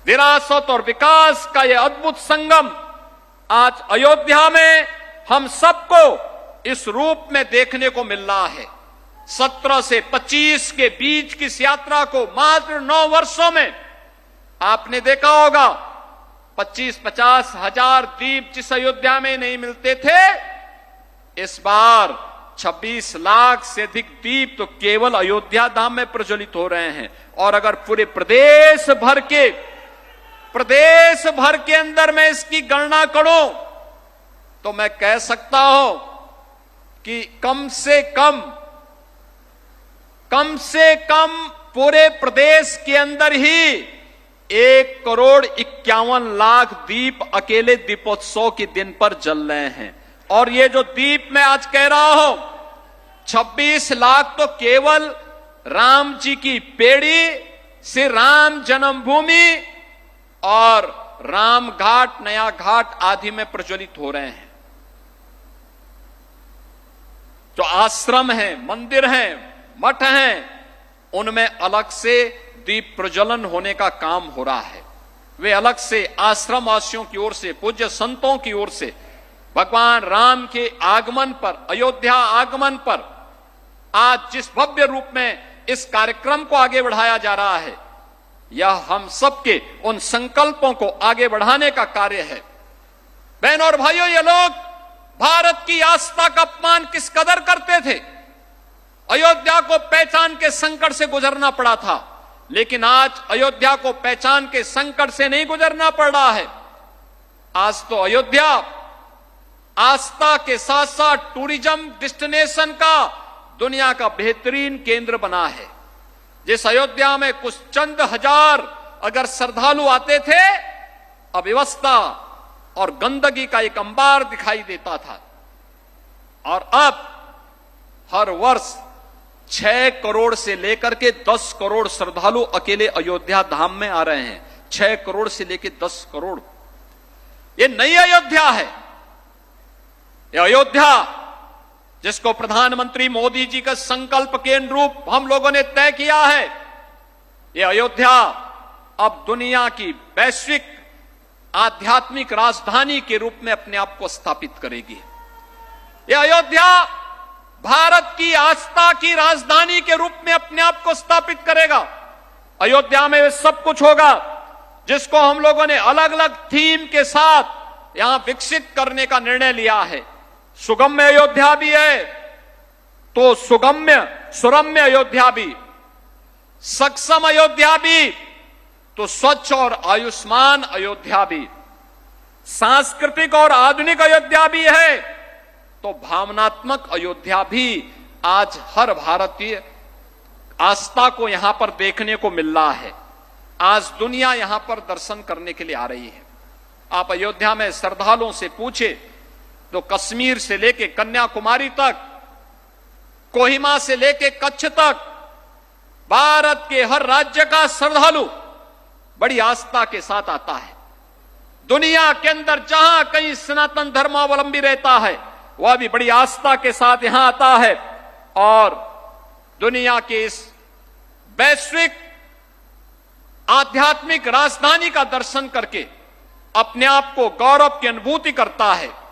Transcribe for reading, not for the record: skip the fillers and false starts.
विरासत और विकास का यह अद्भुत संगम आज अयोध्या में हम सबको इस रूप में देखने को मिल रहा है। 17 से 25 के बीच की इस यात्रा को मात्र 9 वर्षों में आपने देखा होगा 25-50 हजार दीप जिस अयोध्या में नहीं मिलते थे, इस बार 26 लाख से अधिक दीप तो केवल अयोध्या धाम में प्रज्वलित हो रहे हैं। और अगर पूरे प्रदेश भर के अंदर मैं इसकी गणना करूं तो मैं कह सकता हूं कि कम से कम पूरे प्रदेश के अंदर ही 1,51,00,000 दीप अकेले दीपोत्सव के दिन पर जल रहे हैं। और ये जो दीप मैं आज कह रहा हूं 26 लाख तो केवल राम जी की पेड़ी से राम जन्मभूमि और राम घाट, नया घाट आदि में प्रज्वलित हो रहे हैं। जो आश्रम हैं, मंदिर हैं, मठ हैं, उनमें अलग से दीप प्रज्वलन होने का काम हो रहा है। वे अलग से आश्रम वासियों की ओर से, पूज्य संतों की ओर से भगवान राम के आगमन पर, अयोध्या आगमन पर आज जिस भव्य रूप में इस कार्यक्रम को आगे बढ़ाया जा रहा है, यह हम सबके उन संकल्पों को आगे बढ़ाने का कार्य है। बहनों और भाइयों, ये लोग भारत की आस्था का अपमान किस कदर करते थे। अयोध्या को पहचान के संकट से गुजरना पड़ा था, लेकिन आज अयोध्या को पहचान के संकट से नहीं गुजरना पड़ रहा है। आज तो अयोध्या आस्था के साथ साथ टूरिज्म डेस्टिनेशन का दुनिया का बेहतरीन केंद्र बना है। जिस अयोध्या में कुछ चंद हजार अगर श्रद्धालु आते थे, अव्यवस्था और गंदगी का एक अंबार दिखाई देता था। और अब हर वर्ष 6 करोड़ से लेकर के 10 करोड़ श्रद्धालु अकेले अयोध्या धाम में आ रहे हैं। 6 करोड़ से लेकर 10 करोड़। ये नई अयोध्या है। ये अयोध्या जिसको प्रधानमंत्री मोदी जी का संकल्प के अनुरूप हम लोगों ने तय किया है, ये अयोध्या अब दुनिया की वैश्विक आध्यात्मिक राजधानी के रूप में अपने आप को स्थापित करेगी। ये अयोध्या भारत की आस्था की राजधानी के रूप में अपने आप को स्थापित करेगा। अयोध्या में सब कुछ होगा जिसको हम लोगों ने अलग अलग थीम के साथ यहां विकसित करने का निर्णय लिया है। सुगम्य अयोध्या भी है तो सुरम्य अयोध्या भी, सक्षम अयोध्या भी तो स्वच्छ और आयुष्मान अयोध्या भी, सांस्कृतिक और आधुनिक अयोध्या भी है तो भावनात्मक अयोध्या भी। आज हर भारतीय आस्था को यहां पर देखने को मिल रहा है। आज दुनिया यहां पर दर्शन करने के लिए आ रही है। आप अयोध्या में श्रद्धालुओं से पूछे तो कश्मीर से लेके कन्याकुमारी तक, कोहिमा से लेके कच्छ तक, भारत के हर राज्य का श्रद्धालु बड़ी आस्था के साथ आता है। दुनिया के अंदर जहां कहीं सनातन धर्मावलंबी रहता है, वह भी बड़ी आस्था के साथ यहां आता है और दुनिया के इस वैश्विक आध्यात्मिक राजधानी का दर्शन करके अपने आप को गौरव की अनुभूति करता है।